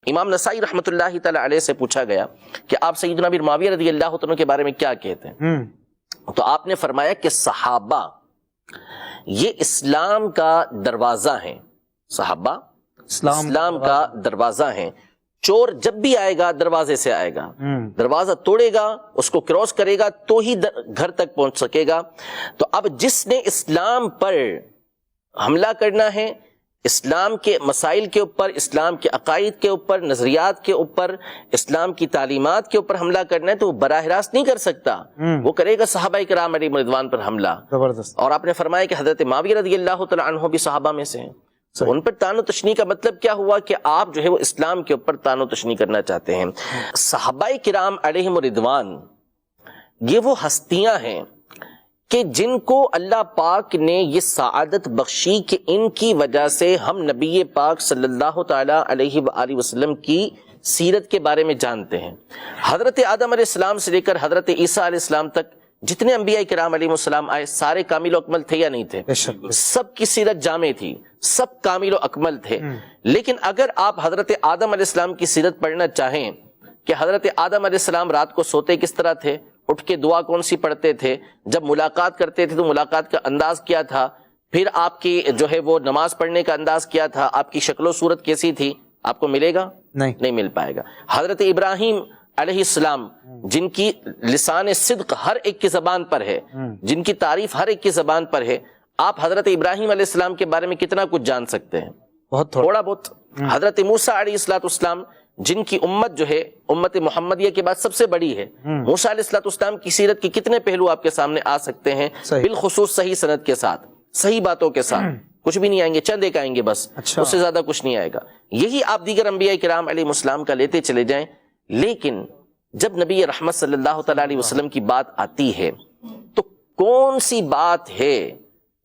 امام نسائی رحمۃ اللہ تعالی علیہ سے پوچھا گیا کہ آپ سیدنا امیر معاویہ رضی اللہ عنہ کے بارے میں کیا کہتے ہیں؟ تو آپ نے فرمایا کہ صحابہ یہ اسلام کا دروازہ ہیں، صحابہ اسلام کا دروازہ ہیں، چور جب بھی آئے گا دروازے سے آئے گا، دروازہ توڑے گا، اس کو کراس کرے گا تو ہی گھر تک پہنچ سکے گا۔ تو اب جس نے اسلام پر حملہ کرنا ہے، اسلام کے مسائل کے اوپر، اسلام کے عقائد کے اوپر، نظریات کے اوپر، اسلام کی تعلیمات کے اوپر حملہ کرنا ہے تو وہ براہ راست نہیں کر سکتا، وہ کرے گا صحابہ کرام علیہم رضوان پر حملہ۔ زبردست۔ اور آپ نے فرمایا کہ حضرت معاویہ رضی اللہ تعالی عنہ بھی صحابہ میں سے ہیں، تو ان پر تان و تشنیع کا مطلب کیا ہوا کہ آپ جو ہے وہ اسلام کے اوپر تان و تشنیع کرنا چاہتے ہیں۔ صحابہ کرام علیہم رضوان یہ وہ ہستیاں ہیں کہ جن کو اللہ پاک نے یہ سعادت بخشی کہ ان کی وجہ سے ہم نبی پاک صلی اللہ تعالی علیہ وآلہ وسلم کی سیرت کے بارے میں جانتے ہیں۔ حضرت آدم علیہ السلام سے لے کر حضرت عیسیٰ علیہ السلام تک جتنے انبیاء کرام علیہ السلام آئے سارے کامل و اکمل تھے یا نہیں تھے؟ سب کی سیرت جامع تھی، سب کامل و اکمل تھے۔ لیکن اگر آپ حضرت آدم علیہ السلام کی سیرت پڑھنا چاہیں کہ حضرت آدم علیہ السلام رات کو سوتے کس طرح تھے، اٹھ کے دعا کون سی پڑھتے تھے، جب ملاقات کرتے تھے تو ملاقات کا انداز کیا تھا، پھر آپ کی جو ہے وہ نماز پڑھنے کا انداز کیا تھا، آپ کی شکل و صورت کیسی تھی، آپ کو ملے گا؟ نہیں مل پائے گا۔ حضرت ابراہیم علیہ السلام جن کی لسان صدق ہر ایک کی زبان پر ہے، جن کی تعریف ہر ایک کی زبان پر ہے، آپ حضرت ابراہیم علیہ السلام کے بارے میں کتنا کچھ جان سکتے ہیں؟ بہت تھوڑا بہت۔ حضرت موسیٰ علیہ السلام جن کی امت جو ہے امت محمدیہ کے بعد سب سے بڑی ہے، موسیٰ علیہ السلام کی سیرت کے کتنے پہلو آپ کے سامنے آ سکتے ہیں؟ بالخصوص صحیح سند کے ساتھ، صحیح باتوں کے ساتھ، کچھ بھی نہیں آئیں گے، چند ایک آئیں گے بس، اس سے زیادہ کچھ نہیں آئے گا۔ یہی آپ دیگر انبیاء کرام علیہ السلام کا لیتے چلے جائیں، لیکن جب نبی رحمت صلی اللہ تعالی علیہ وسلم کی بات آتی ہے تو کون سی بات ہے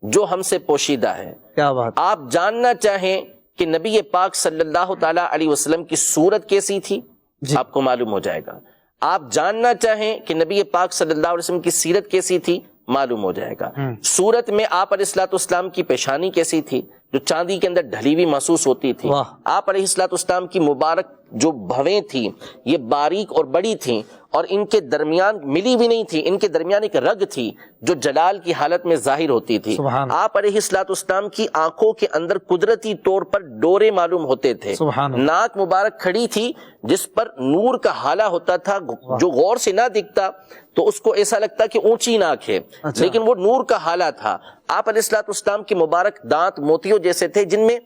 جو ہم سے پوشیدہ ہے؟ کیا بات؟ آپ جاننا چاہیں کہ نبی پاک صلی اللہ تعالی علیہ وسلم کی صورت کیسی تھی، آپ کو معلوم ہو جائے گا۔ آپ جاننا چاہیں کہ نبی پاک صلی اللہ علیہ وسلم کی سیرت کیسی تھی، معلوم ہو جائے گا۔ صورت میں آپ علیہ السلام کی پیشانی کیسی تھی، جو چاندی کے اندر ڈھلی ہوئی محسوس ہوتی تھی۔ آپ علیہ السلام کی مبارک جو بھویں تھیں یہ باریک اور بڑی تھیں، اور ان کے درمیان ملی بھی نہیں تھی، ان کے درمیان ایک رگ تھی جو جلال کی حالت میں ظاہر ہوتی تھی۔ آپ علیہ السلام کی آنکھوں کے اندر قدرتی طور پر ڈورے معلوم ہوتے تھے، ناک مبارک کھڑی تھی جس پر نور کا ہالہ ہوتا تھا، جو غور سے نہ دکھتا تو اس کو ایسا لگتا کہ اونچی ناک ہے، لیکن وہ نور کا ہالہ تھا۔ آپ علیہ السلام کے مبارک دانت موتیوں جیسے تھے، جن میں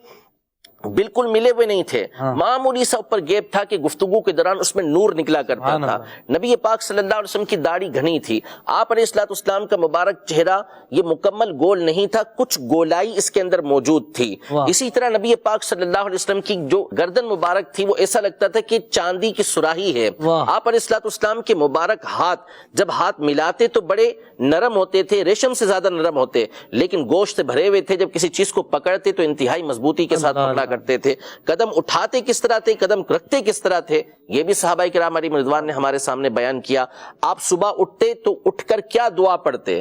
بالکل ملے ہوئے نہیں تھے، معمولی سا اوپر گیپ تھا کہ گفتگو کے دوران اس میں نور نکلا کرتا تھا۔ نبی پاک صلی اللہ علیہ وسلم کی داڑھی گھنی تھی۔ آپ علیہ السلام کا مبارک چہرہ یہ مکمل گول نہیں تھا، کچھ گولائی اس کے اندر موجود تھی۔ اسی طرح نبی پاک صلی اللہ علیہ وسلم کی جو گردن مبارک تھی وہ ایسا لگتا تھا کہ چاندی کی سراہی ہے۔ آپ علیہ السلام کے مبارک ہاتھ جب ہاتھ ملاتے تو بڑے نرم ہوتے تھے، ریشم سے زیادہ نرم ہوتے، لیکن گوشت سے بھرے ہوئے تھے، جب کسی چیز کو پکڑتے تو انتہائی مضبوطی کے ساتھ پکڑا کرتے تھے۔ قدم اٹھاتے کس طرح تھے، قدم رکھتے کس طرح تھے، یہ بھی صحابہ کرام علیہ رضوان نے ہمارے سامنے بیان کیا۔ آپ صبح اٹھتے تو اٹھ کر کیا دعا پڑھتے،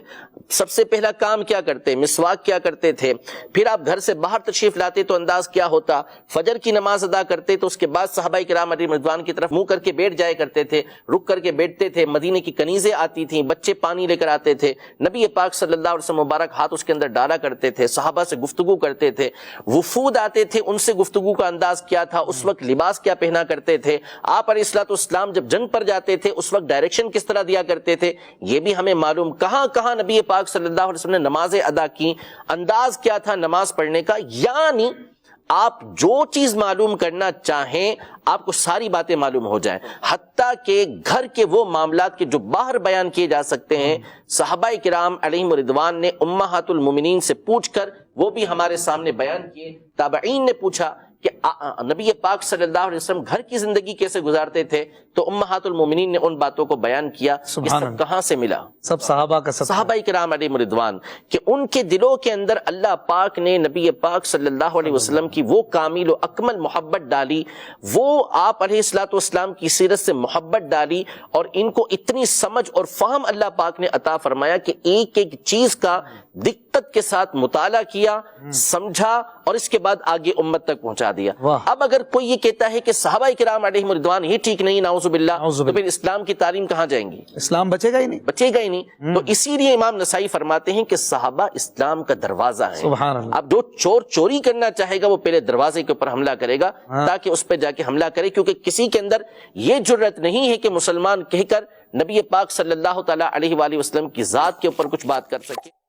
سب سے پہلا کام کیا کرتے، مسواک کیا کرتے تھے، پھر آپ گھر سے باہر تشریف لاتے تو انداز کیا ہوتا، فجر کی نماز ادا کرتے تو اس کے بعد صحابہ کرام علیہ رضوان کی طرف منہ کر کے بیٹھ جایا کرتے تھے، رک کر کے بیٹھتے تھے، مدینے کی کنیزیں آتی تھیں، بچے پانی لے کر آتے تھے، نبی پاک صلی اللہ علیہ وسلم مبارک ہاتھ اس کے اندر ڈالا کرتے تھے، صحابہ سے گفتگو کرتے تھے، وفود آتے تھے، ان سے گفتگو کا انداز کیا تھا، اس وقت لباس کیا پہنا کرتے تھے، آپ علیہ السلام جب جنگ پر جاتے تھے اس وقت ڈائریکشن کس طرح دیا کرتے تھے، یہ بھی ہمیں معلوم۔ کہاں کہاں نبی پاک صلی اللہ علیہ وسلم نے نمازیں ادا کی، انداز کیا تھا نماز پڑھنے کا، یعنی آپ جو چیز معلوم کرنا چاہیں آپ کو ساری باتیں معلوم ہو جائیں، حتیٰ کہ گھر کے وہ معاملات کے جو باہر بیان کیے جا سکتے ہیں، صحابہ کرام علیہم رضوان نے امہات المومنین سے پوچھ کر وہ بھی ہمارے سامنے بیان کیے۔ تابعین نے پوچھا کہ نبی پاک صلی اللہ علیہ وسلم گھر کی زندگی کیسے گزارتے تھے، تو امہات المومنین نے ان باتوں کو بیان کیا۔ یہ سب کہاں سے ملا؟ سب صحابہ کا، صحابہ کرام علیہم رضوان، کہ ان کے دلوں کے اندر اللہ پاک نے نبی پاک صلی اللہ علیہ وسلم کی وہ کامل و اکمل محبت ڈالی، وہ آپ علیہ السلام کی سیرت سے محبت ڈالی، اور ان کو اتنی سمجھ اور فہم اللہ پاک نے عطا فرمایا کہ ایک ایک چیز کا دقت کے ساتھ مطالعہ کیا، سمجھا اور اس کے بعد آگے امت تک پہنچا دیا۔ اب اگر کوئی یہ کہتا ہے کہ صحابہ کرام علیہم رضوان ہی ٹھیک نہیں، نعوذ باللہ، تو پھر اسلام کی تعلیم کہاں جائیں گی؟ اسلام بچے گا ہی نہیں، بچے گا ہی نہیں۔ تو اسی لیے امام نسائی فرماتے ہیں کہ صحابہ اسلام کا دروازہ ہے۔ سبحان اللہ۔ اب جو چور چوری کرنا چاہے گا وہ پہلے دروازے کے اوپر حملہ کرے گا تاکہ اس پہ جا کے حملہ کرے، کیونکہ کسی کے اندر یہ جرأت نہیں ہے کہ مسلمان کہہ کر نبی پاک صلی اللہ تعالی علیہ وآلہ وسلم کی ذات کے اوپر کچھ بات کر سکے۔